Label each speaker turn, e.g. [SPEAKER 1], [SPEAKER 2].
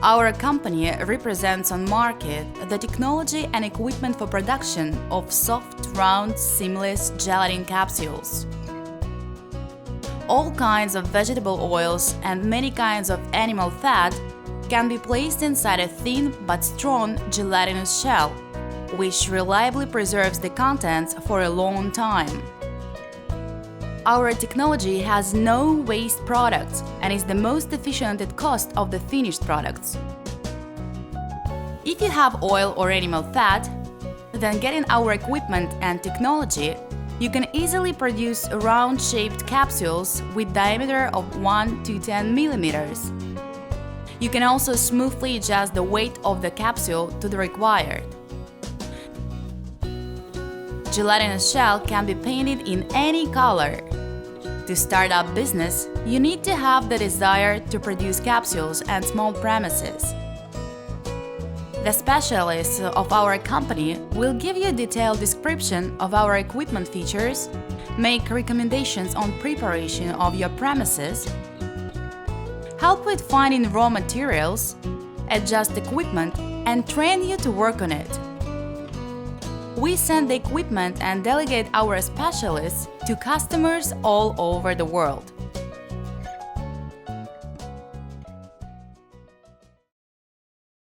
[SPEAKER 1] Our company represents on market the technology and equipment for production of soft, round, seamless gelatin capsules. All kinds of vegetable oils and many kinds of animal fat can be placed inside a thin but strong gelatinous shell, which reliably preserves the contents for a long time. Our technology has no waste products and is the most efficient at cost of the finished products. If you have oil or animal fat, then getting our equipment and technology, you can easily produce round-shaped capsules with diameter of 1 to 10 millimeters. You can also smoothly adjust the weight of the capsule to the required. Gelatinous shell can be painted in any color. To start up business, you need to have the desire to produce capsules and small premises. The specialists of our company will give you a detailed description of our equipment features, make recommendations on preparation of your premises, help with finding raw materials, adjust equipment, and train you to work on it. We send the equipment and delegate our specialists to customers all over the world.